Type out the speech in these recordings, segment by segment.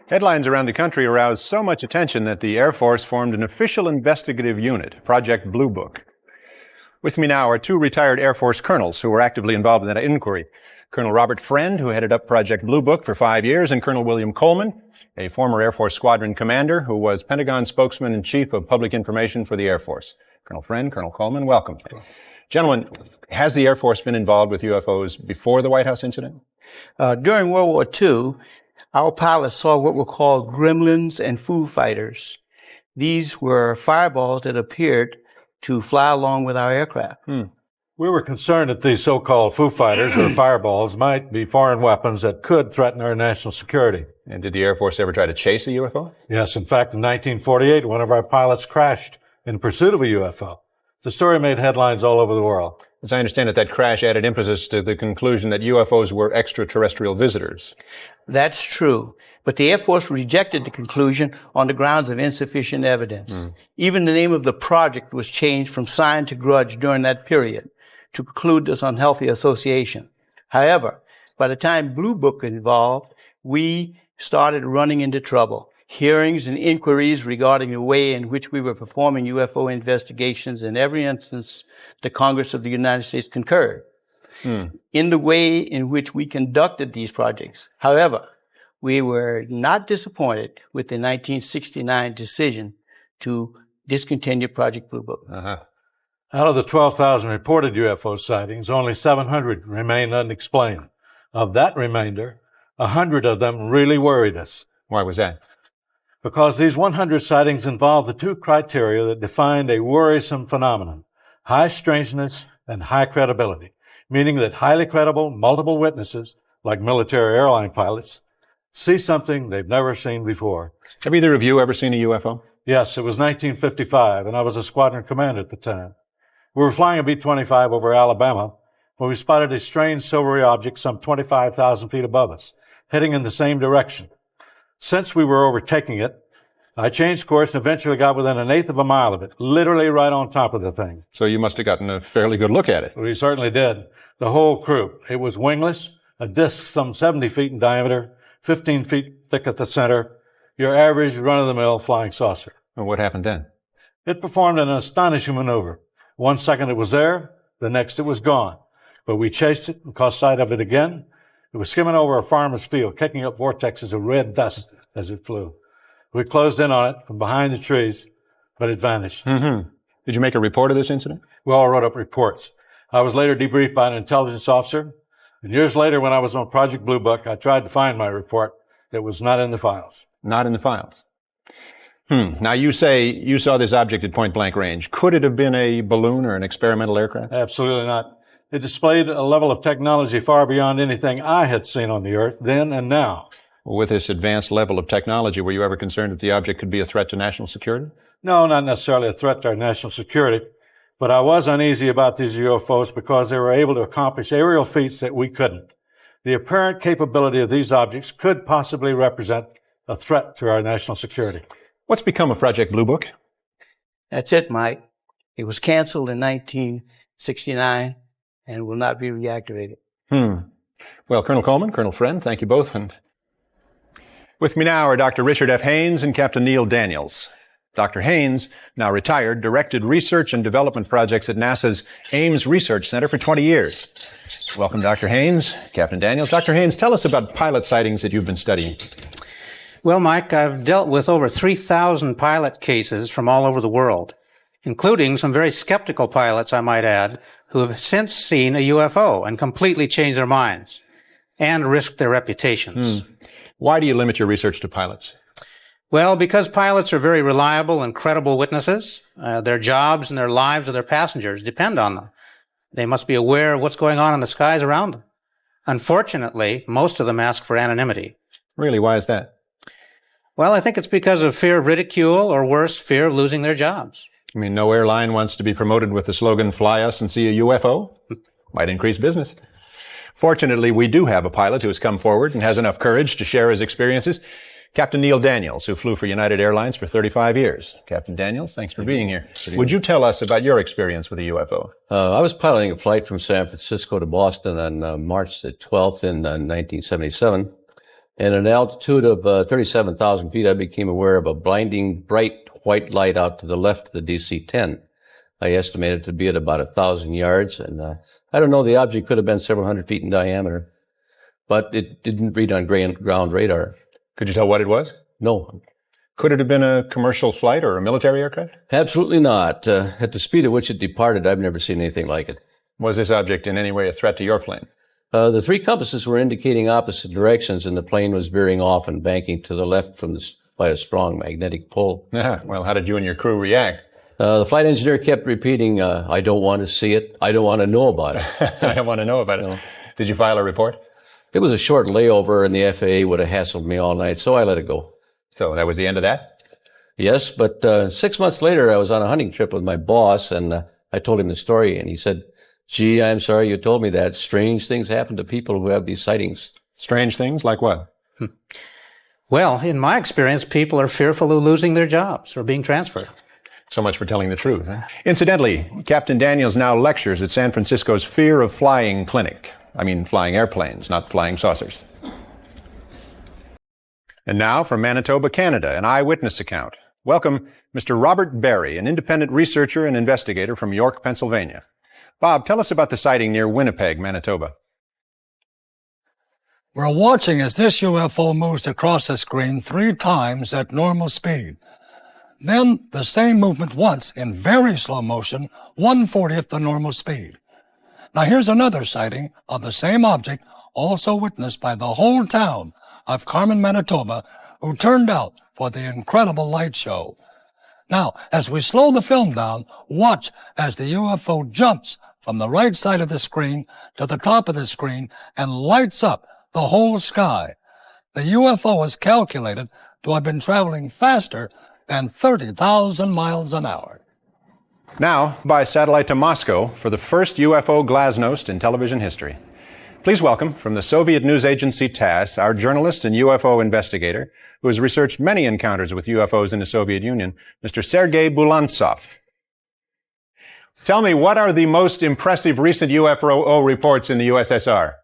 Headlines around the country aroused so much attention that the Air Force formed an official investigative unit, Project Blue Book. With me now are two retired Air Force colonels who were actively involved in that inquiry. Colonel Robert Friend, who headed up Project Blue Book for 5 years, and Colonel William Coleman, a former Air Force squadron commander who was Pentagon spokesman and chief of public information for the Air Force. Colonel Friend, Colonel Coleman, welcome. Gentlemen, has the Air Force been involved with UFOs before the White House incident? During World War II, our pilots saw what were called gremlins and Foo Fighters. These were fireballs that appeared to fly along with our aircraft. We were concerned that these so-called Foo Fighters or fireballs might be foreign weapons that could threaten our national security. And did the Air Force ever try to chase a UFO? Yes, in fact, in 1948, one of our pilots crashed in pursuit of a UFO. The story made headlines all over the world. As I understand it, that crash added impetus to the conclusion that UFOs were extraterrestrial visitors. That's true. But the Air Force rejected the conclusion on the grounds of insufficient evidence. Even the name of the project was changed from Sign to Grudge during that period to preclude this unhealthy association. However, by the time Blue Book involved, we started running into trouble. Hearings and inquiries regarding the way in which we were performing UFO investigations, in every instance, the Congress of the United States concurred in the way in which we conducted these projects. However, we were not disappointed with the 1969 decision to discontinue Project Blue Book. Out of the 12,000 reported UFO sightings, only 700 remained unexplained. Of that remainder, 100 of them really worried us. Why was that? Because these 100 sightings involved the two criteria that defined a worrisome phenomenon: high strangeness and high credibility, meaning that highly credible, multiple witnesses, like military airline pilots, see something they've never seen before. Have either of you ever seen a UFO? Yes, it was 1955, and I was a squadron commander at the time. We were flying a B-25 over Alabama when we spotted a strange silvery object some 25,000 feet above us, heading in the same direction. Since we were overtaking it, I changed course and eventually got within an eighth of a mile of it, literally right on top of the thing. So you must have gotten a fairly good look at it. We certainly did. The whole crew. It was wingless, a disc some 70 feet in diameter, 15 feet thick at the center, your average run-of-the-mill flying saucer. And what happened then? It performed an astonishing maneuver. 1 second it was there, the next it was gone. But we chased it and caught sight of it again. It was skimming over a farmer's field, kicking up vortexes of red dust as it flew. We closed in on it from behind the trees, but it vanished. Did you make a report of this incident? We all wrote up reports. I was later debriefed by an intelligence officer, and years later when I was on Project Blue Book, I tried to find my report. It was not in the files. Not in the files. Now you say you saw this object at point blank range. Could it have been a balloon or an experimental aircraft? Absolutely not. It displayed a level of technology far beyond anything I had seen on the Earth then and now. Well, with this advanced level of technology, were you ever concerned that the object could be a threat to national security? No, not necessarily a threat to our national security, but I was uneasy about these UFOs because they were able to accomplish aerial feats that we couldn't. The apparent capability of these objects could possibly represent a threat to our national security. What's become of Project Blue Book? That's it, Mike. It was canceled in 1969 and will not be reactivated. Well, Colonel Coleman, Colonel Friend, thank you both. And with me now are Dr. Richard F. Haines and Captain Neil Daniels. Dr. Haines, now retired, directed research and development projects at NASA's Ames Research Center for 20 years. Welcome, Dr. Haines. Captain Daniels. Dr. Haines, tell us about pilot sightings that you've been studying. Well, Mike, I've dealt with over 3,000 pilot cases from all over the world, including some very skeptical pilots, I might add, who have since seen a UFO and completely changed their minds and risked their reputations. Why do you limit your research to pilots? Well, because pilots are very reliable and credible witnesses. Their jobs and their lives of their passengers depend on them. They must be aware of what's going on in the skies around them. Unfortunately, most of them ask for anonymity. Really, why is that? Well, I think it's because of fear of ridicule or worse, fear of losing their jobs. I mean, no airline wants to be promoted with the slogan, "Fly us and see a UFO." Might increase business. Fortunately, we do have a pilot who has come forward and has enough courage to share his experiences. Captain Neil Daniels, who flew for United Airlines for 35 years. Captain Daniels, thanks for being here. Would you tell us about your experience with a UFO? I was piloting a flight from San Francisco to Boston on March the 12th in 1977. And at an altitude of 37,000 feet, I became aware of a blinding bright white light out to the left of the DC-10. I estimated it to be at about 1,000 yards, and I don't know, the object could have been several hundred feet in diameter, but it didn't read on ground radar. Could you tell what it was? No. Could it have been a commercial flight or a military aircraft? Absolutely not. At the speed at which it departed, I've never seen anything like it. Was this object in any way a threat to your plane? The three compasses were indicating opposite directions, and the plane was veering off and banking to the left by a strong magnetic pull. Yeah, well, how did you and your crew react? The flight engineer kept repeating, I don't want to see it. I don't want to know about it. I don't want to know about it. No. Did you file a report? It was a short layover, and the FAA would have hassled me all night, so I let it go. So that was the end of that? Yes, but 6 months later, I was on a hunting trip with my boss, and I told him the story, and he said, "Gee, I'm sorry you told me that. Strange things happen to people who have these sightings." Strange things? Like what? Well, in my experience, people are fearful of losing their jobs or being transferred. So much for telling the truth. Huh? Incidentally, Captain Daniels now lectures at San Francisco's Fear of Flying Clinic. I mean, flying airplanes, not flying saucers. And now from Manitoba, Canada, an eyewitness account. Welcome, Mr. Robert Berry, an independent researcher and investigator from York, Pennsylvania. Bob, tell us about the sighting near Winnipeg, Manitoba. We're watching as this UFO moves across the screen 3 times at normal speed. Then the same movement once in very slow motion, 1/40th the normal speed. Now here's another sighting of the same object, also witnessed by the whole town of Carmen, Manitoba, who turned out for the incredible light show. Now, as we slow the film down, watch as the UFO jumps from the right side of the screen to the top of the screen and lights up the whole sky. The UFO is calculated to have been traveling faster than 30,000 miles an hour. Now, by satellite to Moscow for the first UFO glasnost in television history. Please welcome, from the Soviet news agency TASS, our journalist and UFO investigator, who has researched many encounters with UFOs in the Soviet Union, Mr. Sergei Bulantsev. Tell me, what are the most impressive recent UFO reports in the USSR?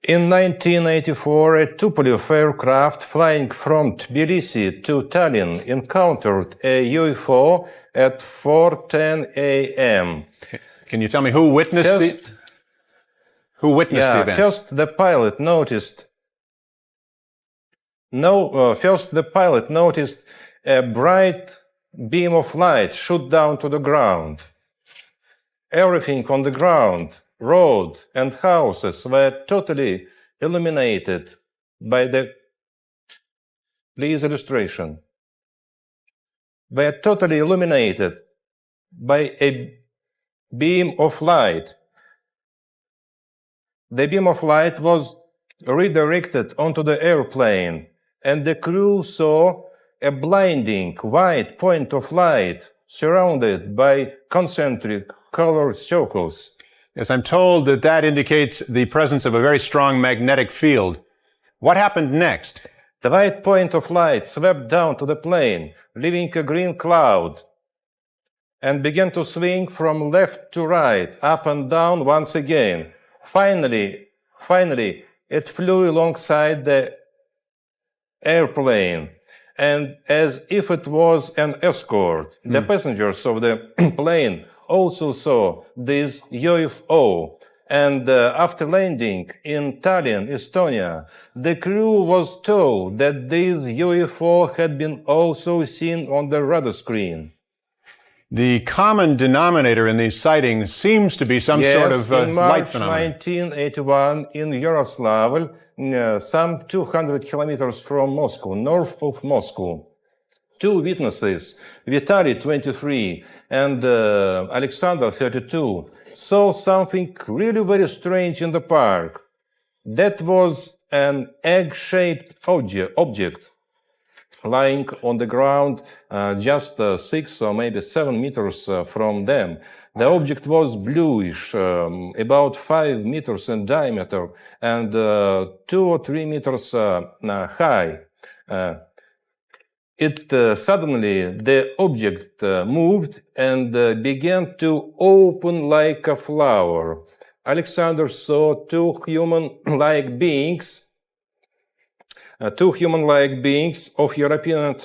In 1984, a Tupolev aircraft flying from Tbilisi to Tallinn encountered a UFO at 4:10 a.m. Can you tell me who witnessed the event? First the pilot noticed a bright beam of light shoot down to the ground. Everything on the ground, road and houses, were totally illuminated by the, please illustration, were totally illuminated by a beam of light. The beam of light was redirected onto the airplane, and the crew saw a blinding white point of light surrounded by concentric colored circles. Yes, I'm told that indicates the presence of a very strong magnetic field. What happened next? The white point of light swept down to the plane, leaving a green cloud, and began to swing from left to right, up and down once again. Finally, it flew alongside the airplane, and as if it was an escort, the passengers of the plane also saw this UFO. And after landing in Tallinn, Estonia, the crew was told that this UFO had been also seen on the radar screen. The common denominator in these sightings seems to be some sort of light phenomenon. In March 1981, in Yaroslavl, some 200 kilometers from Moscow, north of Moscow, 2 witnesses, Vitaly, 23, and Alexander, 32, saw something really very strange in the park. That was an egg-shaped object lying on the ground just 6 or maybe 7 meters from them. The object was bluish, about 5 meters in diameter and 2 or 3 meters high. Suddenly the object moved and began to open like a flower. Alexander saw two human-like beings of European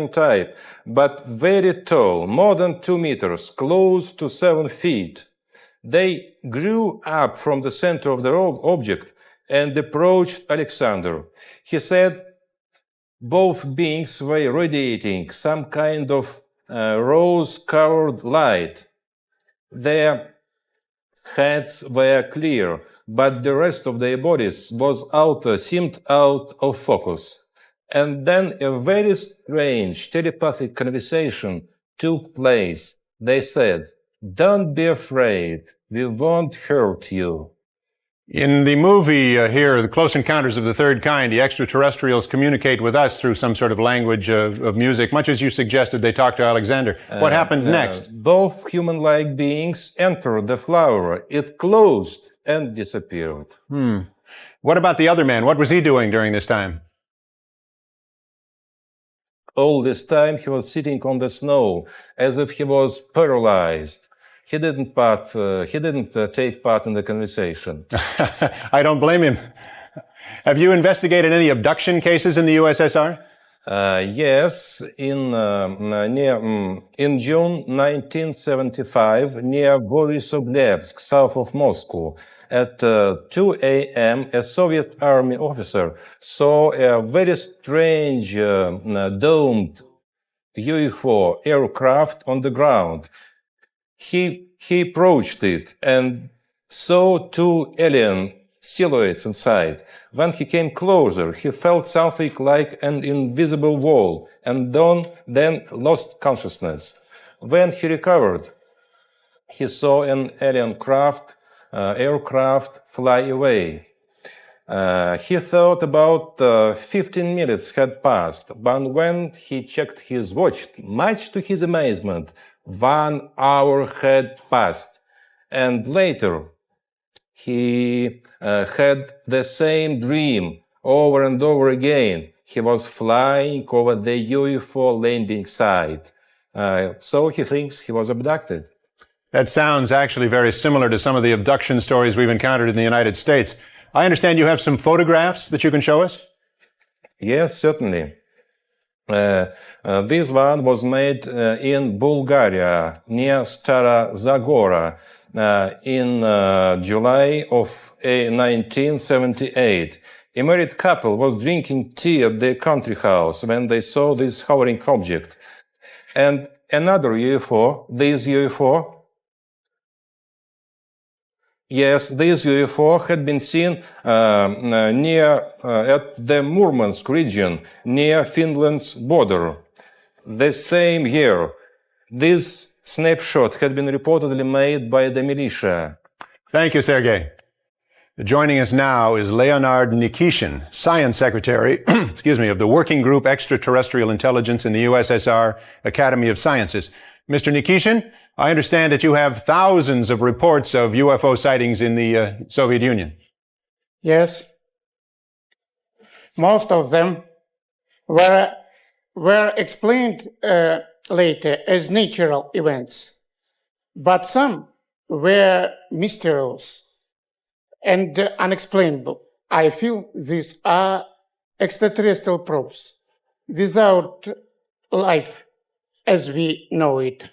type, but very tall, more than 2 meters, close to 7 feet. They grew up from the center of the object and approached Alexander. He said both beings were radiating some kind of rose-colored light. Their heads were clear, but the rest of their bodies seemed out of focus. And then a very strange telepathic conversation took place. They said, "Don't be afraid. We won't hurt you." In the movie here, The Close Encounters of the Third Kind, the extraterrestrials communicate with us through some sort of language of music, much as you suggested they talked to Alexander. What happened next? Both human-like beings entered the flower. It closed and disappeared. What about the other man? What was he doing during this time? All this time he was sitting on the snow as if he was paralyzed. He didn't take part in the conversation. I don't blame him. Have you investigated any abduction cases in the USSR? Yes, in June 1975, near Borisovlebsk, south of Moscow, at 2 a.m., a Soviet army officer saw a very strange domed UFO aircraft on the ground. He approached it and saw two alien silhouettes inside. When he came closer, he felt something like an invisible wall and then lost consciousness. When he recovered, he saw an alien aircraft fly away. He thought about 15 minutes had passed, but when he checked his watch, much to his amazement, 1 hour had passed. And later, he had the same dream over and over again. He was flying over the UFO landing site. So he thinks he was abducted. That sounds actually very similar to some of the abduction stories we've encountered in the United States. I understand you have some photographs that you can show us? Yes, certainly. This one was made in Bulgaria, near Stara Zagora, in July of 1978. A married couple was drinking tea at their country house when they saw this hovering object. And another UFO, this UFO had been seen at the Murmansk region, near Finland's border. The same year, this snapshot had been reportedly made by the militia. Thank you, Sergei. Joining us now is Leonard Nikishin, Science Secretary, of the Working Group Extraterrestrial Intelligence in the USSR Academy of Sciences. Mr. Nikishin, I understand that you have thousands of reports of UFO sightings in the Soviet Union. Yes. Most of them were explained later as natural events, but some were mysterious and unexplainable. I feel these are extraterrestrial probes without life as we know it.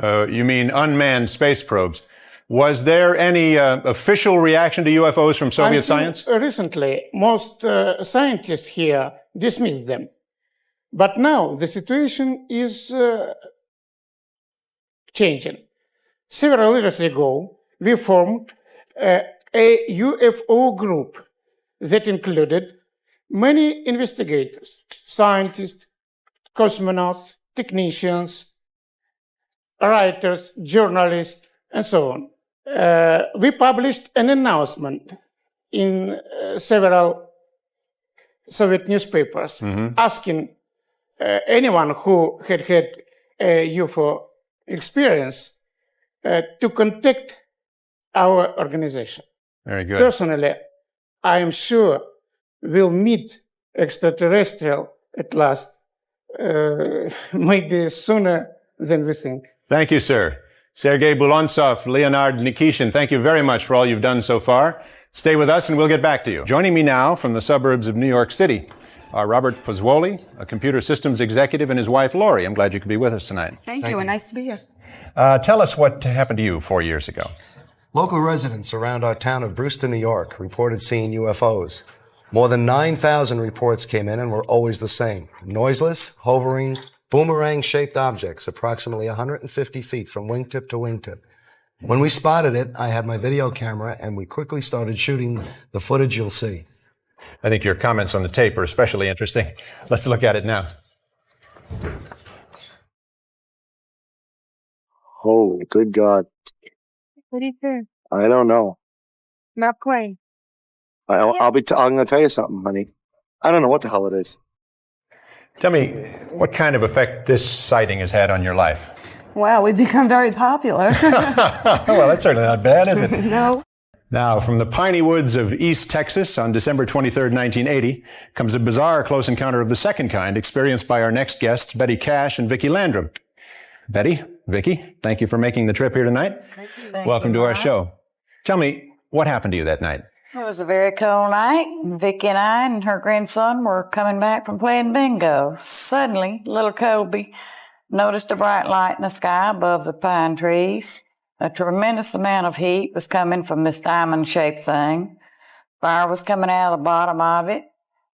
You mean unmanned space probes. Was there any official reaction to UFOs from Soviet science? Recently, most scientists here dismissed them. But now the situation is changing. Several years ago, we formed a UFO group that included many investigators, scientists, cosmonauts, technicians, writers, journalists, and so on. We published an announcement in several Soviet newspapers asking anyone who had a UFO experience to contact our organization. Very good. Personally, I am sure we'll meet extraterrestrial at last, maybe sooner than we think. Thank you, sir. Sergei Bulantsev, Leonard Nikishin, thank you very much for all you've done so far. Stay with us and we'll get back to you. Joining me now from the suburbs of New York City are Robert Pozzuoli, a computer systems executive, and his wife, Laurie. I'm glad you could be with us tonight. Thank you, and nice to be here. Tell us what happened to you 4 years ago. Local residents around our town of Brewster, New York, reported seeing UFOs. More than 9,000 reports came in and were always the same. Noiseless, hovering, boomerang-shaped objects approximately 150 feet from wingtip to wingtip. When we spotted it, I had my video camera and we quickly started shooting the footage you'll see. I think your comments on the tape are especially interesting. Let's look at it now. Oh, good God. What do you think? I don't know. Not quite. I'm going to tell you something, honey. I don't know what the hell it is. Tell me, what kind of effect this sighting has had on your life? Well, we've become very popular. Well, that's certainly not bad, is it? No. Now, from the piney woods of East Texas on December 23rd, 1980, comes a bizarre close encounter of the second kind experienced by our next guests, Betty Cash and Vickie Landrum. Betty, Vickie, thank you for making the trip here tonight. Welcome to our show. Tell me, what happened to you that night? It was a very cold night. Vickie and I and her grandson were coming back from playing bingo. Suddenly, little Colby noticed a bright light in the sky above the pine trees. A tremendous amount of heat was coming from this diamond-shaped thing. Fire was coming out of the bottom of it.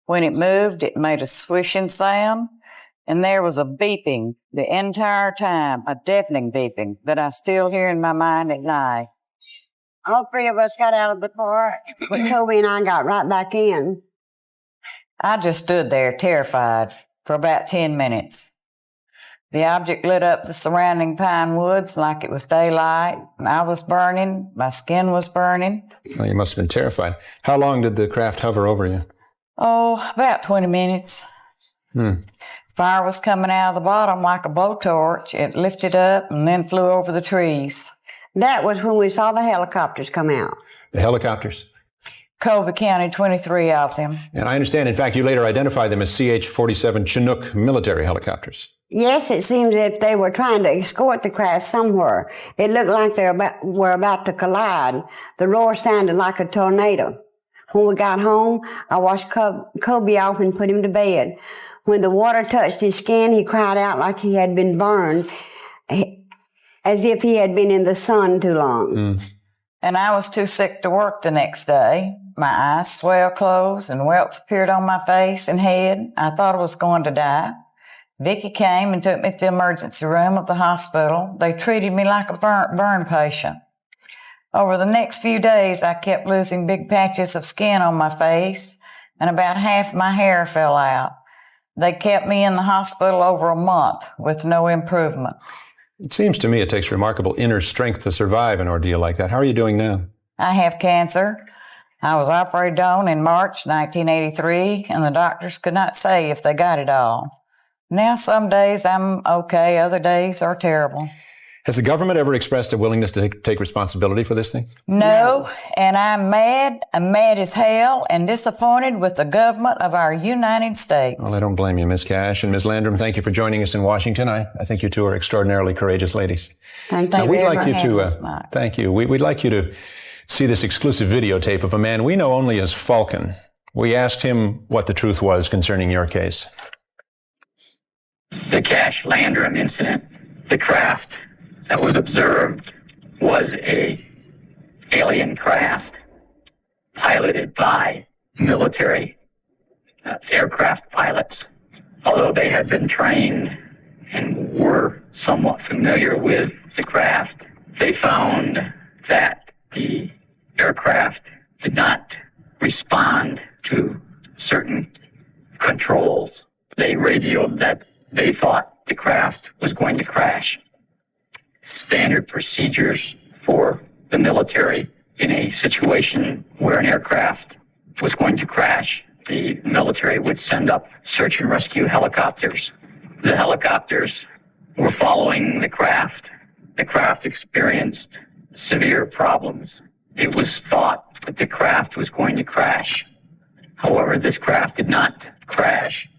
When it moved, it made a swishing sound. And there was a beeping the entire time, a deafening beeping that I still hear in my mind at night. All three of us got out of the car, but Toby and I got right back in. I just stood there terrified for about 10 minutes. The object lit up the surrounding pine woods like it was daylight. I was burning. My skin was burning. Well, you must have been terrified. How long did the craft hover over you? Oh, about 20 minutes. Fire was coming out of the bottom like a blowtorch. It lifted up and then flew over the trees. That was when we saw the helicopters come out. The helicopters? Colby County, 23 of them. And I understand, in fact, you later identified them as CH-47 Chinook military helicopters. Yes, it seems that they were trying to escort the craft somewhere. It looked like they were about to collide. The roar sounded like a tornado. When we got home, I washed Colby off and put him to bed. When the water touched his skin, he cried out like he had been burned, as if he had been in the sun too long. And I was too sick to work the next day. My eyes swelled closed and welts appeared on my face and head. I thought I was going to die. Vickie came and took me to the emergency room of the hospital. They treated me like a burn patient. Over the next few days, I kept losing big patches of skin on my face, and about half my hair fell out. They kept me in the hospital over a month with no improvement. It seems to me it takes remarkable inner strength to survive an ordeal like that. How are you doing now? I have cancer. I was operated on in March 1983, and the doctors could not say if they got it all. Now, some days I'm okay, other days are terrible. Has the government ever expressed a willingness to take responsibility for this thing? No, and I'm mad as hell, and disappointed with the government of our United States. Well, I don't blame you, Ms. Cash. And Ms. Landrum, thank you for joining us in Washington. I think you two are extraordinarily courageous ladies. Thank you very much. Thank you. We'd like you to see this exclusive videotape of a man we know only as Falcon. We asked him what the truth was concerning your case. The Cash Landrum incident, the craft that was observed was a alien craft piloted by military aircraft pilots. Although they had been trained and were somewhat familiar with the craft, they found that the aircraft did not respond to certain controls. They radioed that they thought the craft was going to crash. Standard procedures for the military in a situation where an aircraft was going to crash, the military would send up search and rescue helicopters. The helicopters were following the craft. The craft experienced severe problems. It was thought that the craft was going to crash. However, this craft did not crash.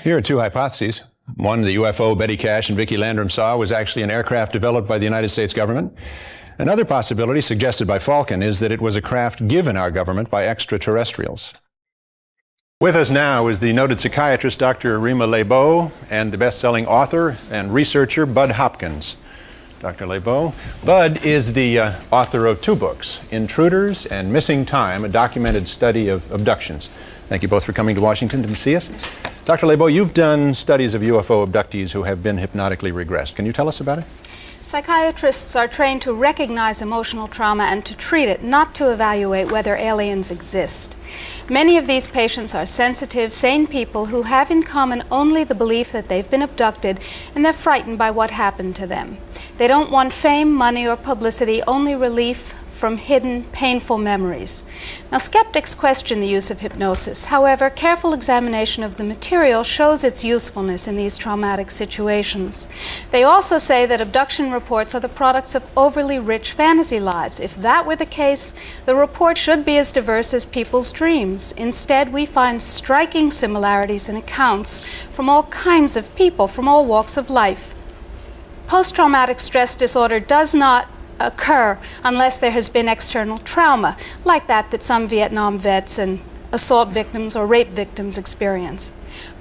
Here are two hypotheses. One, the UFO Betty Cash and Vickie Landrum saw, was actually an aircraft developed by the United States government. Another possibility suggested by Falcon is that it was a craft given our government by extraterrestrials. With us now is the noted psychiatrist Dr. Rima Laibow and the best-selling author and researcher Bud Hopkins. Dr. Laibow. Bud is the author of two books, Intruders and Missing Time, a documented study of abductions. Thank you both for coming to Washington to see us. Dr. Laibow, you've done studies of UFO abductees who have been hypnotically regressed. Can you tell us about it? Psychiatrists are trained to recognize emotional trauma and to treat it, not to evaluate whether aliens exist. Many of these patients are sensitive, sane people who have in common only the belief that they've been abducted and they're frightened by what happened to them. They don't want fame, money, or publicity, only relief from hidden, painful memories. Now, skeptics question the use of hypnosis. However, careful examination of the material shows its usefulness in these traumatic situations. They also say that abduction reports are the products of overly rich fantasy lives. If that were the case, the report should be as diverse as people's dreams. Instead, we find striking similarities in accounts from all kinds of people, from all walks of life. Post-traumatic stress disorder does not occur unless there has been external trauma, like that some Vietnam vets and assault victims or rape victims experience.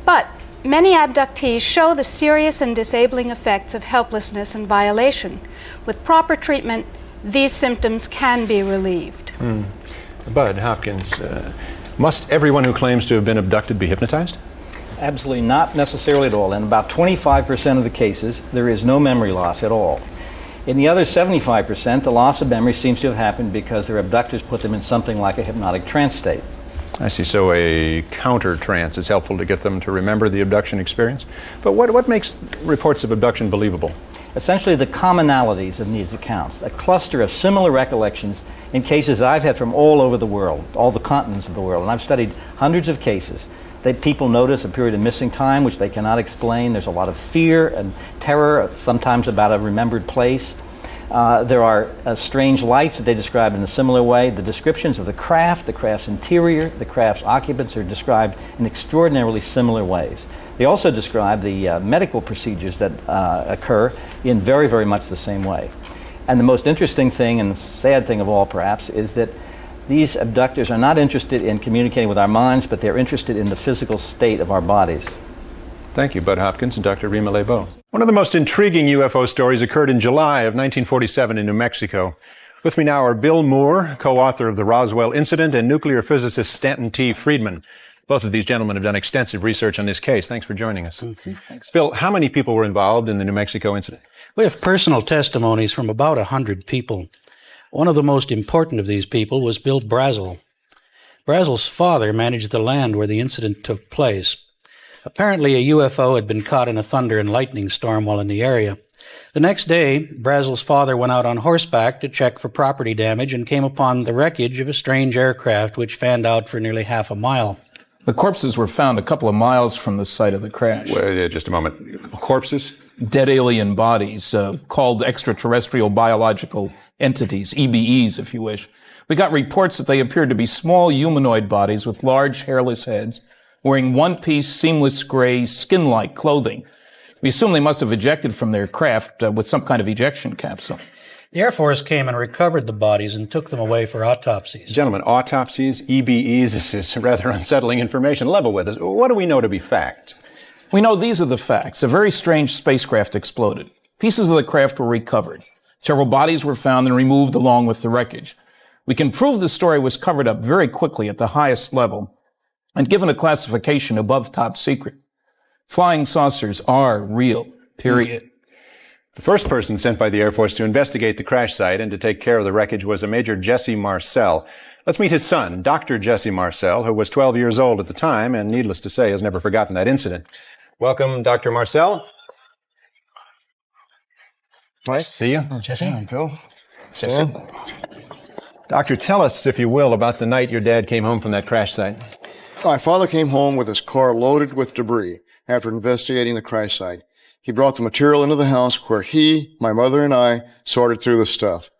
But many abductees show the serious and disabling effects of helplessness and violation. With proper treatment, these symptoms can be relieved. Bud Hopkins, must everyone who claims to have been abducted be hypnotized? Absolutely not necessarily at all. In about 25% of the cases, there is no memory loss at all. In the other 75%, the loss of memory seems to have happened because their abductors put them in something like a hypnotic trance state. I see. So a counter trance is helpful to get them to remember the abduction experience. But what makes reports of abduction believable? Essentially the commonalities in these accounts, a cluster of similar recollections in cases that I've had from all over the world, all the continents of the world, and I've studied hundreds of cases. People notice a period of missing time which they cannot explain. There's a lot of fear and terror, sometimes about a remembered place. There are strange lights that they describe in a similar way. The descriptions of the craft's interior, the craft's occupants are described in extraordinarily similar ways. They also describe the medical procedures that occur in very, very much the same way. And the most interesting thing, and sad thing of all perhaps, is that these abductors are not interested in communicating with our minds, but they're interested in the physical state of our bodies. Thank you, Bud Hopkins and Dr. Rima Laibow. One of the most intriguing UFO stories occurred in July of 1947 in New Mexico. With me now are Bill Moore, co-author of the Roswell Incident, and nuclear physicist Stanton T. Friedman. Both of these gentlemen have done extensive research on this case. Thanks for joining us. Thanks. Bill, how many people were involved in the New Mexico incident? We have personal testimonies from about 100 people. One of the most important of these people was Bill Brazel. Brazel's father managed the land where the incident took place. Apparently, a UFO had been caught in a thunder and lightning storm while in the area. The next day, Brazel's father went out on horseback to check for property damage and came upon the wreckage of a strange aircraft which fanned out for nearly half a mile. The corpses were found a couple of miles from the site of the crash. Wait, just a moment. Corpses? Dead alien bodies, called extraterrestrial biological entities, EBEs if you wish. We got reports that they appeared to be small humanoid bodies with large hairless heads, wearing one-piece seamless gray skin-like clothing. We assume they must have ejected from their craft with some kind of ejection capsule. The Air Force came and recovered the bodies and took them away for autopsies. Gentlemen, autopsies, EBEs, this is rather unsettling information. Level with us. What do we know to be fact? We know these are the facts. A very strange spacecraft exploded. Pieces of the craft were recovered. Several bodies were found and removed along with the wreckage. We can prove the story was covered up very quickly at the highest level and given a classification above top secret. Flying saucers are real, period. The first person sent by the Air Force to investigate the crash site and to take care of the wreckage was a Major Jesse Marcel. Let's meet his son, Dr. Jesse Marcel, who was 12 years old at the time and, needless to say, has never forgotten that incident. Welcome, Dr. Marcel. Nice to see you. Jesse. Bill. Jesse. Doctor, tell us, if you will, about the night your dad came home from that crash site. My father came home with his car loaded with debris after investigating the crash site. He brought the material into the house where he, my mother, and I sorted through the stuff.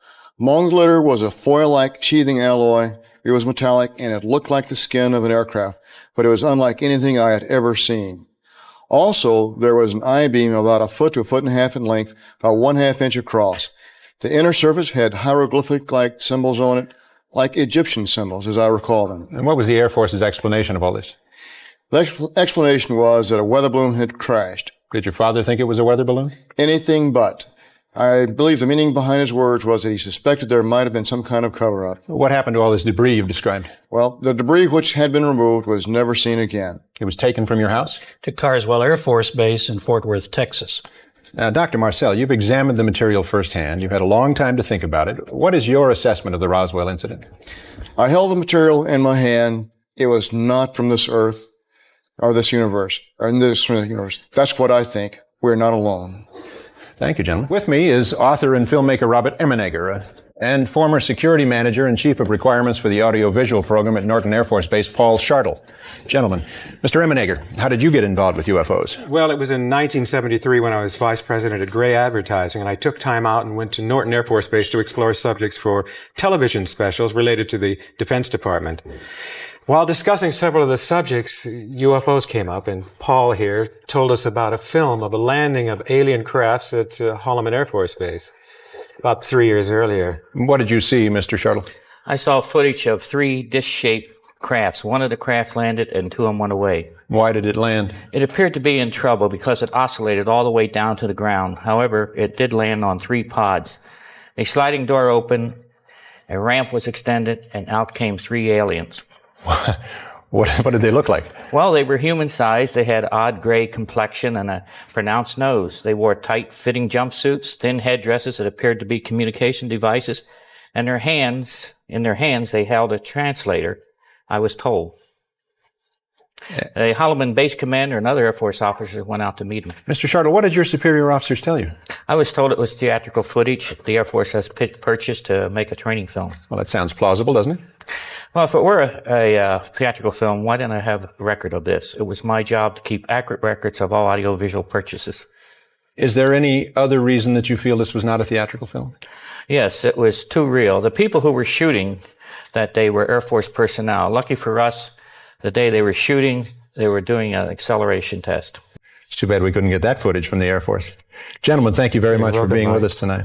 Among the litter was a foil-like sheathing alloy. It was metallic, and it looked like the skin of an aircraft, but it was unlike anything I had ever seen. Also, there was an I-beam about 1 foot to 1.5 feet in length, about 1/2 inch across. The inner surface had hieroglyphic-like symbols on it, like Egyptian symbols, as I recall them. And what was the Air Force's explanation of all this? The explanation was that a weather balloon had crashed. Did your father think it was a weather balloon? Anything but. I believe the meaning behind his words was that he suspected there might have been some kind of cover-up. What happened to all this debris you've described? Well, the debris which had been removed was never seen again. It was taken from your house? To Carswell Air Force Base in Fort Worth, Texas. Now, Dr. Marcel, you've examined the material firsthand. You've had a long time to think about it. What is your assessment of the Roswell incident? I held the material in my hand. It was not from this earth or this universe, or in this universe. That's what I think. We're not alone. Thank you, gentlemen. With me is author and filmmaker Robert Emenegger, and former security manager and chief of requirements for the audio-visual program at Norton Air Force Base, Paul Shartle. Gentlemen, Mr. Emenegger, how did you get involved with UFOs? Well, it was in 1973 when I was vice president at Gray Advertising, and I took time out and went to Norton Air Force Base to explore subjects for television specials related to the Defense Department. While discussing several of the subjects, UFOs came up, and Paul here told us about a film of a landing of alien crafts at Holloman Air Force Base about 3 years earlier. What did you see, Mr. Shartle? I saw footage of 3 dish-shaped crafts. One of the craft landed and 2 of them went away. Why did it land? It appeared to be in trouble because it oscillated all the way down to the ground. However, it did land on 3 pods. A sliding door opened, a ramp was extended, and out came 3 aliens. What did they look like? Well, they were human-sized. They had odd gray complexion and a pronounced nose. They wore tight-fitting jumpsuits, thin headdresses that appeared to be communication devices, and in their hands, they held a translator, I was told. A Holloman base commander and other Air Force officers went out to meet them. Mr. Shartle, what did your superior officers tell you? I was told it was theatrical footage the Air Force has purchased to make a training film. Well, that sounds plausible, doesn't it? Well, if it were a theatrical film, why didn't I have a record of this? It was my job to keep accurate records of all audiovisual purchases. Is there any other reason that you feel this was not a theatrical film? Yes, it was too real. The people who were shooting that day were Air Force personnel. Lucky for us, the day they were shooting, they were doing an acceleration test. It's too bad we couldn't get that footage from the Air Force. Gentlemen, thank you very much for being with us tonight.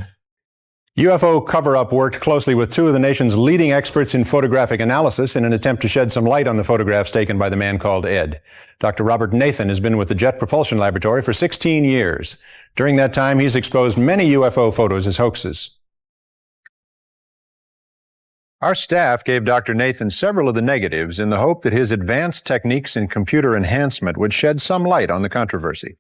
UFO Cover-Up worked closely with 2 of the nation's leading experts in photographic analysis in an attempt to shed some light on the photographs taken by the man called Ed. Dr. Robert Nathan has been with the Jet Propulsion Laboratory for 16 years. During that time, he's exposed many UFO photos as hoaxes. Our staff gave Dr. Nathan several of the negatives in the hope that his advanced techniques in computer enhancement would shed some light on the controversy.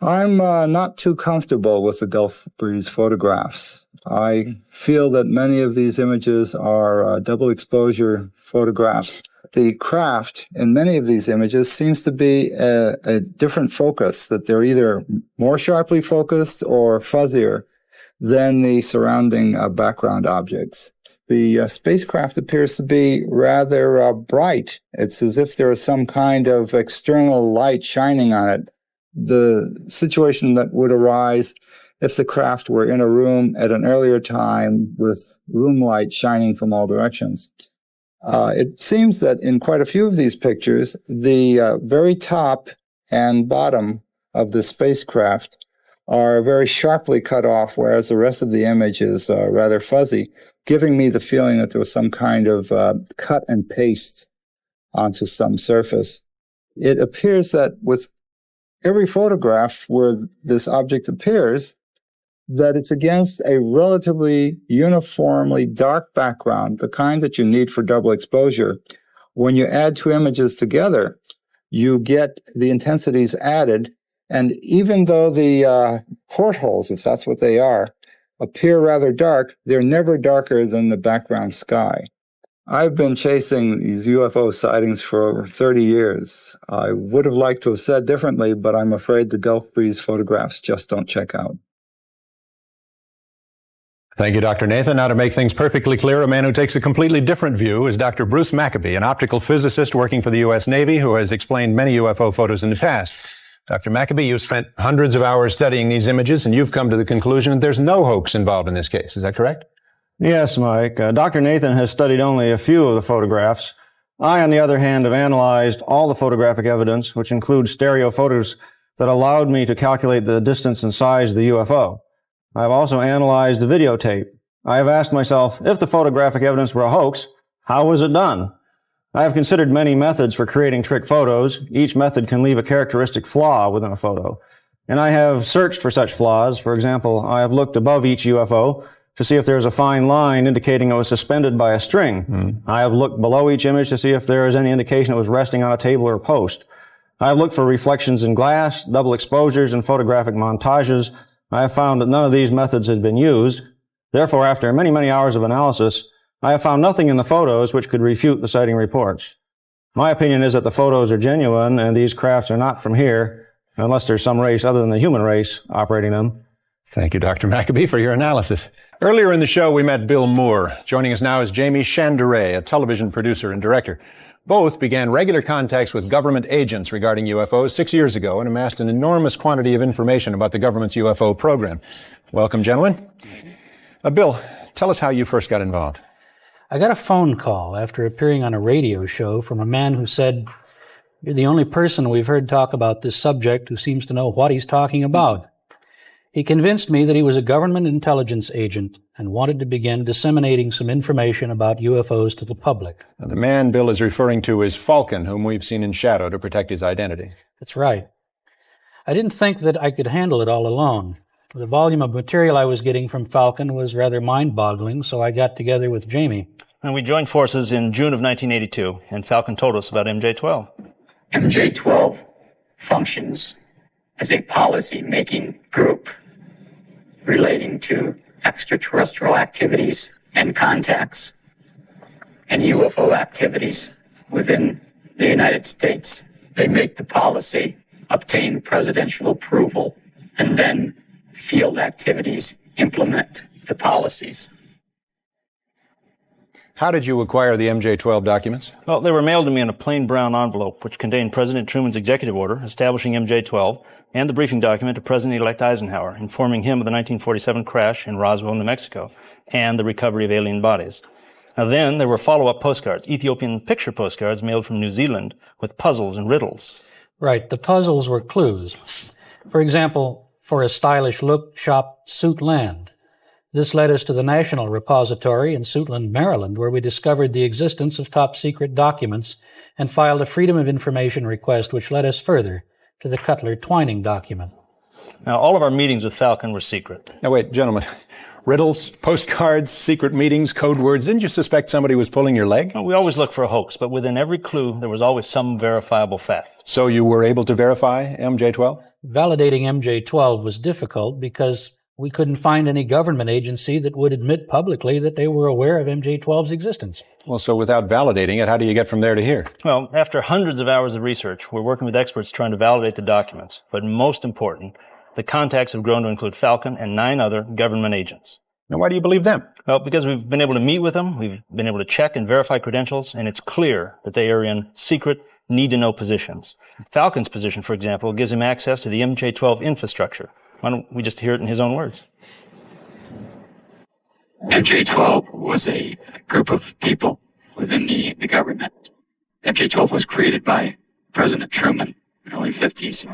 I'm not too comfortable with the Gulf Breeze photographs. I feel that many of these images are double exposure photographs. The craft in many of these images seems to be a different focus, that they're either more sharply focused or fuzzier than the surrounding background objects. The spacecraft appears to be rather bright. It's as if there is some kind of external light shining on it. The situation that would arise if the craft were in a room at an earlier time with room light shining from all directions. It seems that in quite a few of these pictures, the very top and bottom of the spacecraft are very sharply cut off, whereas the rest of the image is rather fuzzy, giving me the feeling that there was some kind of cut and paste onto some surface. It appears that with every photograph where this object appears, that it's against a relatively uniformly dark background, the kind that you need for double exposure. When you add 2 images together, you get the intensities added, and even though the portholes, if that's what they are, appear rather dark, they're never darker than the background sky. I've been chasing these UFO sightings for over 30 years. I would have liked to have said differently, but I'm afraid the Gulf Breeze photographs just don't check out. Thank you, Dr. Nathan. Now, to make things perfectly clear, a man who takes a completely different view is Dr. Bruce Maccabee, an optical physicist working for the U.S. Navy who has explained many UFO photos in the past. Dr. Maccabee, you've spent hundreds of hours studying these images, and you've come to the conclusion that there's no hoax involved in this case. Is that correct? Yes, Mike. Dr. Nathan has studied only a few of the photographs. I, on the other hand, have analyzed all the photographic evidence, which includes stereo photos that allowed me to calculate the distance and size of the UFO. I have also analyzed the videotape. I have asked myself, if the photographic evidence were a hoax, how was it done? I have considered many methods for creating trick photos. Each method can leave a characteristic flaw within a photo. And I have searched for such flaws. For example, I have looked above each UFO to see if there is a fine line indicating it was suspended by a string. I have looked below each image to see if there is any indication it was resting on a table or a post. I have looked for reflections in glass, double exposures, and photographic montages. I have found that none of these methods had been used. Therefore, after many, many hours of analysis, I have found nothing in the photos which could refute the sighting reports. My opinion is that the photos are genuine and these crafts are not from here, unless there's some race other than the human race operating them. Thank you, Dr. Maccabee, for your analysis. Earlier in the show, we met Bill Moore. Joining us now is Jaime Shandera, a television producer and director. Both began regular contacts with government agents regarding UFOs 6 years ago and amassed an enormous quantity of information about the government's UFO program. Welcome, gentlemen. Bill, tell us how you first got involved. I got a phone call after appearing on a radio show from a man who said, "You're the only person we've heard talk about this subject who seems to know what he's talking about." He convinced me that he was a government intelligence agent and wanted to begin disseminating some information about UFOs to the public. Now, the man Bill is referring to is Falcon, whom we've seen in shadow to protect his identity. That's right. I didn't think that I could handle it all alone. The volume of material I was getting from Falcon was rather mind-boggling, so I got together with Jaime. And we joined forces in June of 1982, and Falcon told us about MJ-12. MJ-12 functions as a policy-making group relating to extraterrestrial activities and contacts and UFO activities within the United States. They make the policy, obtain presidential approval, and then field activities implement the policies. How did you acquire the MJ-12 documents? Well, they were mailed to me in a plain brown envelope, which contained President Truman's executive order establishing MJ-12 and the briefing document to President-elect Eisenhower, informing him of the 1947 crash in Roswell, New Mexico, and the recovery of alien bodies. Now then, there were follow-up postcards, Ethiopian picture postcards mailed from New Zealand with puzzles and riddles. Right, the puzzles were clues. For example, for a stylish look, shop Suitland. This led us to the National Repository in Suitland, Maryland, where we discovered the existence of top-secret documents and filed a Freedom of Information request, which led us further to the Cutler-Twining document. Now, all of our meetings with Falcon were secret. Now, wait, gentlemen. Riddles, postcards, secret meetings, code words. Didn't you suspect somebody was pulling your leg? Well, we always look for a hoax, but within every clue, there was always some verifiable fact. So you were able to verify MJ-12? Validating MJ-12 was difficult because we couldn't find any government agency that would admit publicly that they were aware of MJ-12's existence. Well, so without validating it, how do you get from there to here? Well, after hundreds of hours of research, we're working with experts trying to validate the documents. But most important, the contacts have grown to include Falcon and 9 other government agents. Now, why do you believe them? Well, because we've been able to meet with them, we've been able to check and verify credentials, and it's clear that they are in secret, need-to-know positions. Falcon's position, for example, gives him access to the MJ-12 infrastructure. Why don't we just hear it in his own words? MJ-12 was a group of people within the government. MJ-12 was created by President Truman in the early 50s.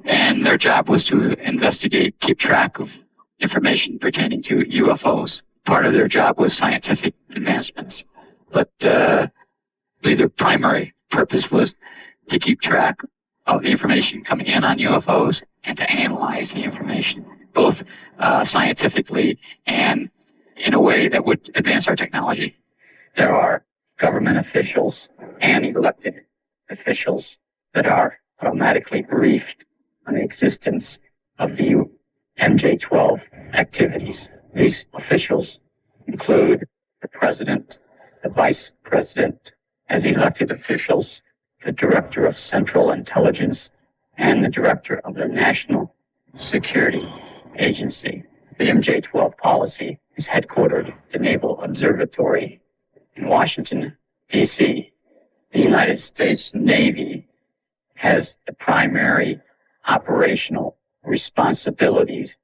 And their job was to investigate, keep track of information pertaining to UFOs. Part of their job was scientific advancements. But their primary purpose was to keep track of the information coming in on UFOs and to analyze the information, both scientifically and in a way that would advance our technology. There are government officials and elected officials that are automatically briefed on the existence of the MJ-12 activities. These officials include the president, the vice president, as elected officials, the director of Central Intelligence, and the director of the National Security Agency. The MJ-12 policy is headquartered at the Naval Observatory in Washington, D.C. The United States Navy has the primary operational responsibilities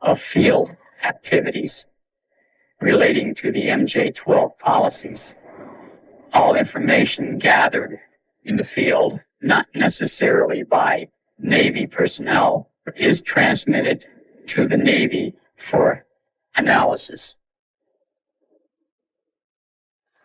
of field activities relating to the MJ-12 policies. all information gathered in the field, not necessarily by Navy personnel, is transmitted to the Navy for analysis.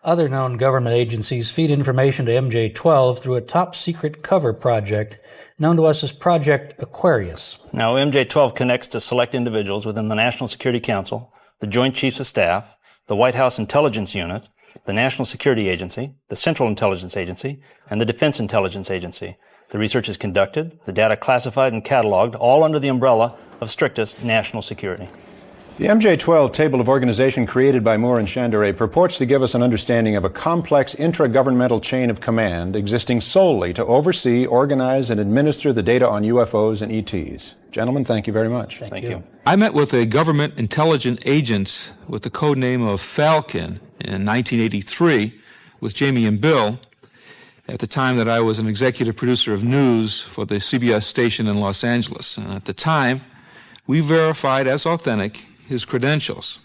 Other known government agencies feed information to MJ-12 through a top-secret cover project known to us as Project Aquarius. Now, MJ-12 connects to select individuals within the National Security Council, the Joint Chiefs of Staff, the White House Intelligence Unit, the National Security Agency, the Central Intelligence Agency, and the Defense Intelligence Agency. The research is conducted, the data classified and cataloged, all under the umbrella of strictest national security. The MJ-12 table of organization created by Moore and Shandera purports to give us an understanding of a complex intragovernmental chain of command existing solely to oversee, organize, and administer the data on UFOs and ETs. Gentlemen, thank you very much. Thank you. I met with a government intelligence agent with the code name of Falcon in 1983 with Jaime and Bill at the time that I was an executive producer of news for the CBS station in Los Angeles. And at the time, we verified as authentic his credentials.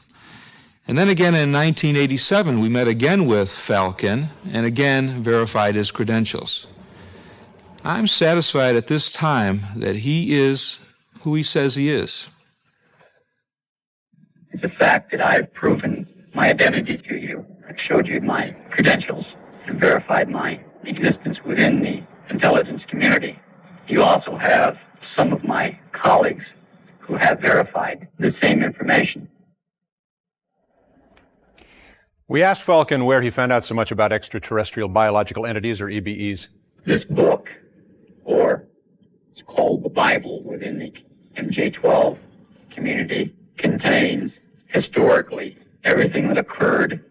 And then again in 1987, we met again with Falcon and again verified his credentials. I'm satisfied at this time that he is who he says he is. It's a fact that I've proven my identity to you. I've showed you my credentials and verified my existence within the intelligence community. You also have some of my colleagues who have verified the same information. We asked Falcon where he found out so much about extraterrestrial biological entities, or EBEs. This book, or it's called the Bible within the MJ-12 community, contains historically everything that occurred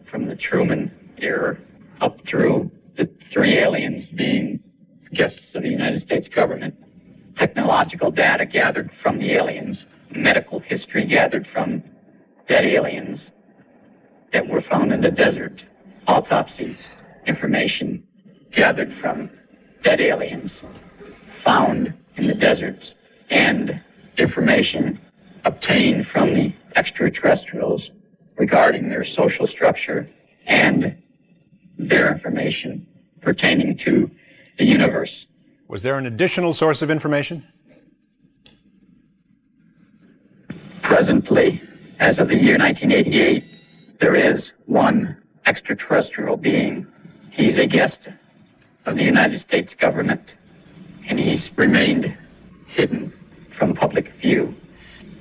from the Truman era up through the three aliens being guests of the United States government, technological data gathered from the aliens, medical history gathered from dead aliens that were found in the desert, autopsy information gathered from dead aliens found in the deserts, and information obtained from the extraterrestrials regarding their social structure and their information pertaining to the universe. Was there an additional source of information? Presently, as of the year 1988, there is one extraterrestrial being. He's a guest of the United States government, and he's remained hidden from public view.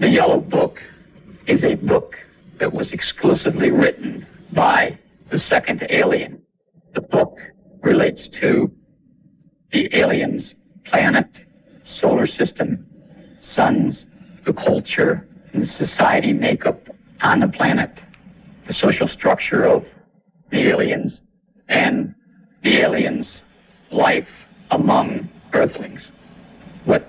The Yellow Book is a book that was exclusively written by the second alien. The book relates to the aliens' planet, solar system, suns, the culture, and the society makeup on the planet, the social structure of the aliens, and the aliens' life among Earthlings. What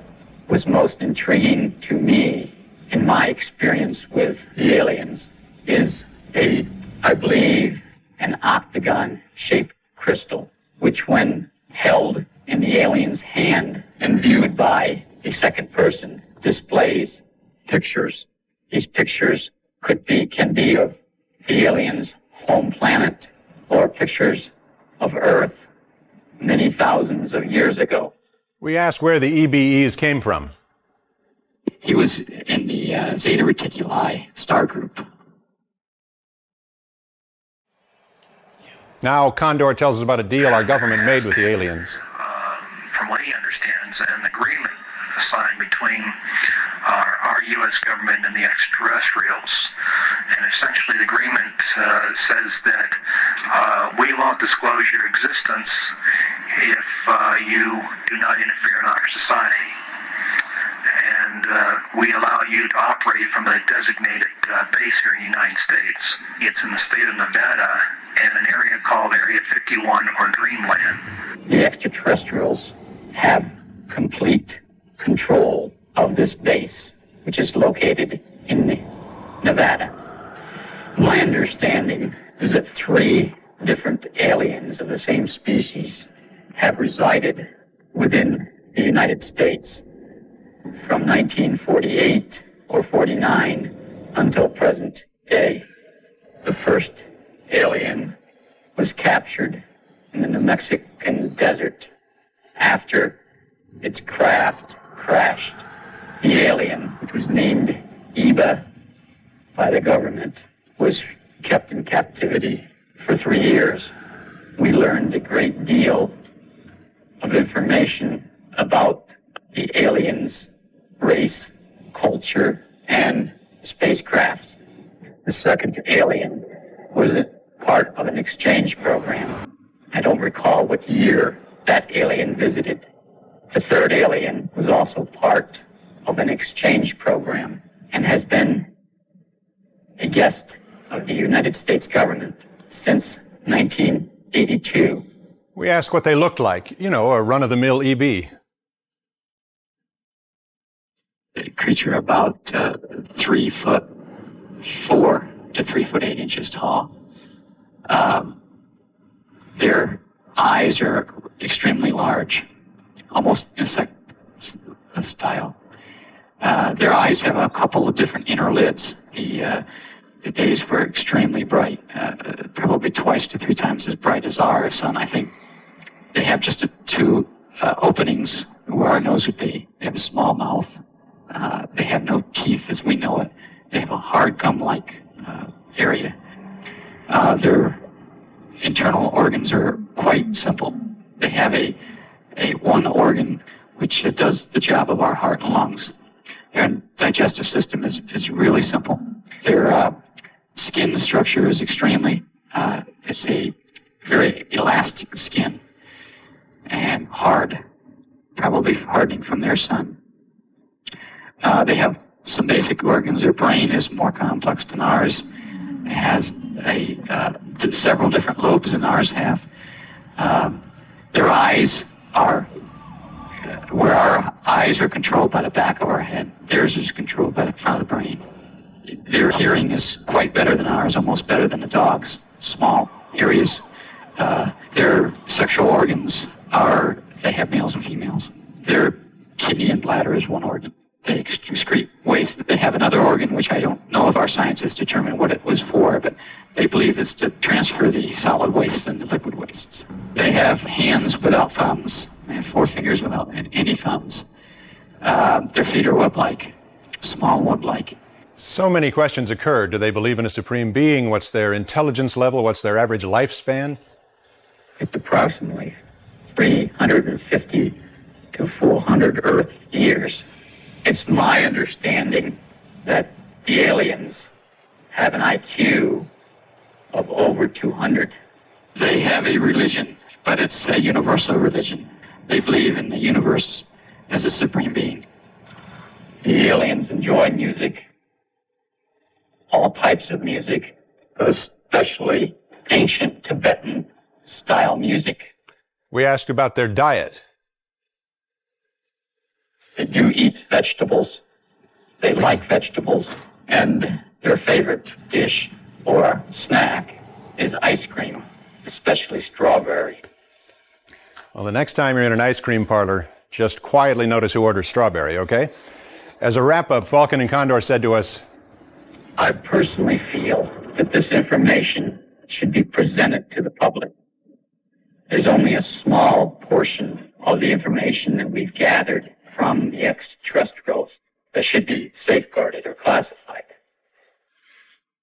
was most intriguing to me in my experience with the aliens is I believe, an octagon-shaped crystal, which when held in the alien's hand and viewed by a second person, displays pictures. These pictures can be of the alien's home planet or pictures of Earth many thousands of years ago. We asked where the EBEs came from. He was in the Zeta Reticuli star group. Now Condor tells us about a deal our government made with the aliens. From what he understands, an agreement signed between our U.S. government and the extraterrestrials. And essentially the agreement says that we won't disclose your existence if you do not interfere in our society. And we allow you to operate from a designated base here in the United States. It's in the state of Nevada in an area called Area 51 or Dreamland. The extraterrestrials have complete control of this base, which is located in Nevada. My understanding is that 3 different aliens of the same species have resided within the United States from 1948 or 49 until present day. The first alien was captured in the New Mexican desert after its craft crashed. The alien, which was named Eba by the government, was kept in captivity for 3 years. We learned a great deal of information about the aliens' race, culture, and spacecrafts. The second alien was a part of an exchange program. I don't recall what year that alien visited. The third alien was also part of an exchange program and has been a guest of the United States government since 1982. We asked what they looked like, a run-of-the-mill EB. A creature about 3'4" to 3'8" tall. Their eyes are extremely large, almost insect style. Their eyes have a couple of different inner lids. The days were extremely bright, probably twice to 3 times as bright as our sun. I think they have just 2 openings where our nose would be. They have a small mouth. They have no teeth as we know it. They have a hard gum-like area. Their internal organs are quite simple. They have a one organ which does the job of our heart and lungs. Their digestive system is really simple. Their skin structure is extremely, it's a very elastic skin and hard, probably hardening from their sun. They have some basic organs. Their brain is more complex than ours. It has several different lobes than ours have. Their eyes are, where our eyes are controlled by the back of our head, theirs is controlled by the front of the brain. Their hearing is quite better than ours, almost better than a dog's, small areas. Their sexual organs they have males and females. Their kidney and bladder is one organ. They excrete waste. They have another organ, which I don't know if our scientists determined what it was for, but they believe it's to transfer the solid wastes and the liquid wastes. They have hands without thumbs. They have 4 fingers without any thumbs. Their feet are web-like, small web-like. So many questions occurred. Do they believe in a supreme being? What's their intelligence level? What's their average lifespan? It's approximately 350 to 400 Earth years. It's my understanding that the aliens have an IQ of over 200. They have a religion, but it's a universal religion. They believe in the universe as a supreme being. The aliens enjoy music, all types of music, but especially ancient Tibetan style music. We asked about their diet. They do eat vegetables. They like vegetables. And their favorite dish or snack is ice cream, especially strawberry. Well, the next time you're in an ice cream parlor, just quietly notice who orders strawberry, okay? As a wrap-up, Falcon and Condor said to us, I personally feel that this information should be presented to the public. There's only a small portion of the information that we've gathered from the extraterrestrials that should be safeguarded or classified.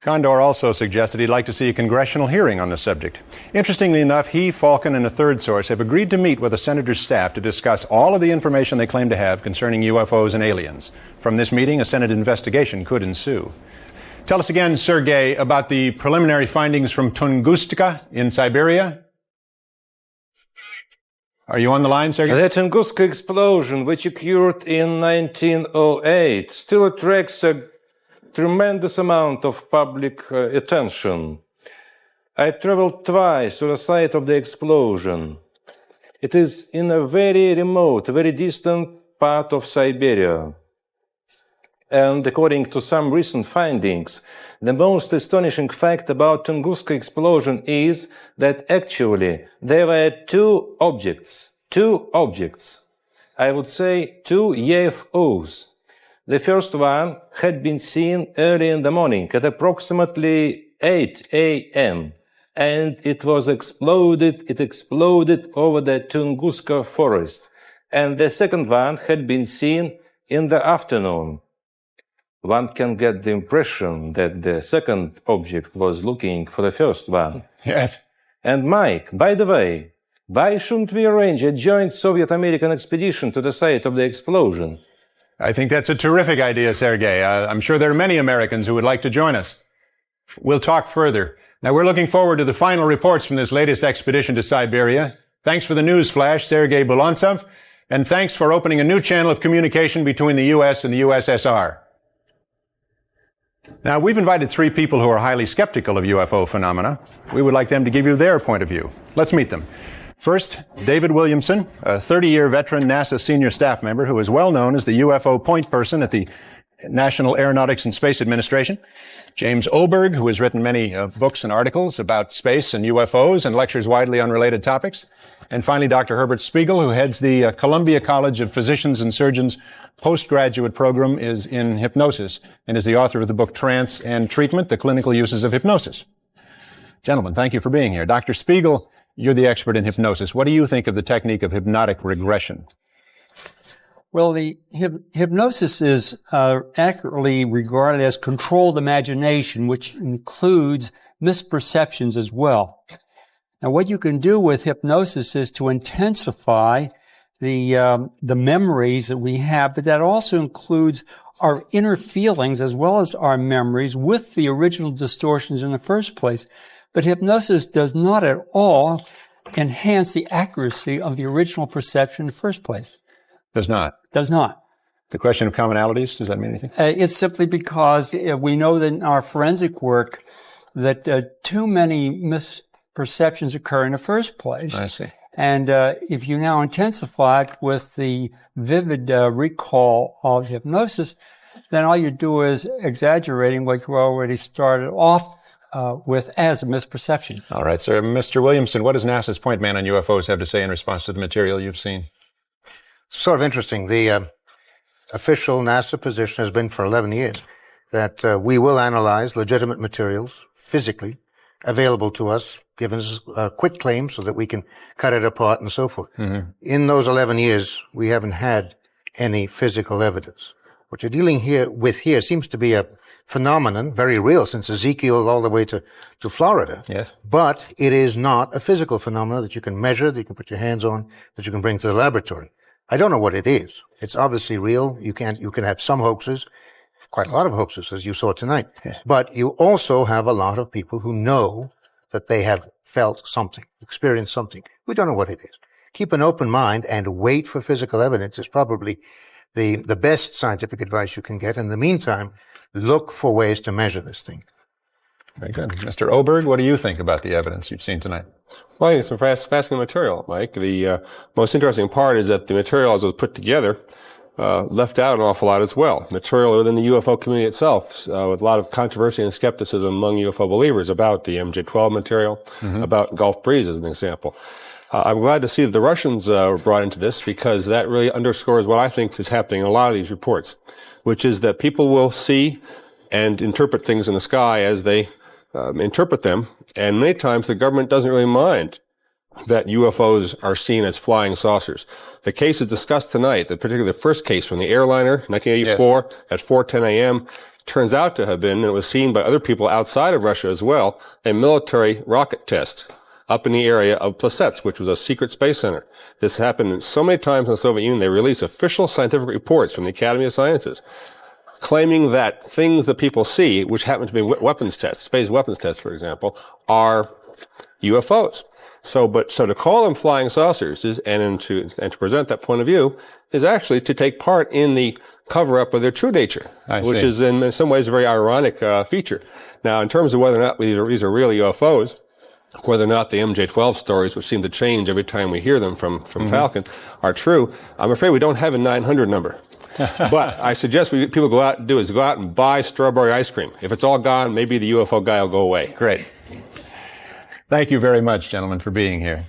Condor also suggested he'd like to see a congressional hearing on the subject. Interestingly enough, he, Falcon, and a third source have agreed to meet with the senator's staff to discuss all of the information they claim to have concerning UFOs and aliens. From this meeting, a Senate investigation could ensue. Tell us again, Sergei, about the preliminary findings from Tunguska in Siberia. Are you on the line, Sergei? The Tunguska explosion, which occurred in 1908, still attracts a tremendous amount of public attention. I traveled twice to the site of the explosion. It is in a very remote, very distant part of Siberia. And according to some recent findings, the most astonishing fact about Tunguska explosion is that actually there were two objects, I would say 2 UFOs. The first one had been seen early in the morning at approximately 8 a.m. and it exploded over the Tunguska forest. And the second one had been seen in the afternoon. One can get the impression that the second object was looking for the first one. Yes. And Mike, by the way, why shouldn't we arrange a joint Soviet-American expedition to the site of the explosion? I think that's a terrific idea, Sergei. I'm sure there are many Americans who would like to join us. We'll talk further. Now, we're looking forward to the final reports from this latest expedition to Siberia. Thanks for the news flash, Sergei Bulantsev, and thanks for opening a new channel of communication between the U.S. and the USSR. Now, we've invited 3 people who are highly skeptical of UFO phenomena. We would like them to give you their point of view. Let's meet them. First, David Williamson, a 30-year veteran NASA senior staff member who is well known as the UFO point person at the National Aeronautics and Space Administration. James Oberg, who has written many books and articles about space and UFOs and lectures widely on related topics. And finally, Dr. Herbert Spiegel, who heads the Columbia College of Physicians and Surgeons postgraduate program is in hypnosis and is the author of the book Trance and Treatment, The Clinical Uses of Hypnosis. Gentlemen, thank you for being here. Dr. Spiegel, you're the expert in hypnosis. What do you think of the technique of hypnotic regression? Well, the hypnosis is accurately regarded as controlled imagination, which includes misperceptions as well. Now, what you can do with hypnosis is to intensify the memories that we have, but that also includes our inner feelings as well as our memories with the original distortions in the first place. But hypnosis does not at all enhance the accuracy of the original perception in the first place. Does not? Does not. The question of commonalities, does that mean anything? It's simply because we know that in our forensic work that too many misperceptions occur in the first place. I see. And if you now intensify it with the vivid recall of hypnosis, then all you do is exaggerating what you already started off with as a misperception. All right, sir. Mr. Williamson, what does NASA's point man on UFOs have to say in response to the material you've seen? Sort of interesting. The official NASA position has been for 11 years that we will analyze legitimate materials physically available to us, given us a quick claim so that we can cut it apart and so forth. Mm-hmm. In those 11 years, we haven't had any physical evidence. What you're dealing with here seems to be a phenomenon, very real, since Ezekiel all the way to Florida. Yes. But it is not a physical phenomenon that you can measure, that you can put your hands on, that you can bring to the laboratory. I don't know what it is. It's obviously real. You can have some hoaxes, quite a lot of hoaxes, as you saw tonight. Yeah. But you also have a lot of people who know that they have felt something, experienced something. We don't know what it is. Keep an open mind and wait for physical evidence is probably the best scientific advice you can get. In the meantime, look for ways to measure this thing. Very good. Mr. Oberg, what do you think about the evidence you've seen tonight? Well, I think it's some fascinating material, Mike. The most interesting part is that the material as it was put together left out an awful lot as well. Material within the UFO community itself, with a lot of controversy and skepticism among UFO believers about the MJ-12 material, about Gulf Breeze as an example. I'm glad to see that the Russians were brought into this because that really underscores what I think is happening in a lot of these reports, which is that people will see and interpret things in the sky as they interpret them, and many times the government doesn't really mind that UFOs are seen as flying saucers. The cases discussed tonight, particularly the first case from the airliner, 1984, yes, at 4:10 a.m., turns out to have been, and it was seen by other people outside of Russia as well, a military rocket test up in the area of Plesetsk, which was a secret space center. This happened so many times in the Soviet Union, they released official scientific reports from the Academy of Sciences claiming that things that people see, which happen to be weapons tests, space weapons tests, for example, are UFOs. So to call them flying saucers and to present that point of view is actually to take part in the cover-up of their true nature, which is in some ways a very ironic feature. Now, in terms of whether or not these are real UFOs, whether or not the MJ-12 stories, which seem to change every time we hear them from Falcon, are true, I'm afraid we don't have a 900 number. But I suggest people go out and buy strawberry ice cream. If it's all gone, maybe the UFO guy will go away. Great. Thank you very much, gentlemen, for being here.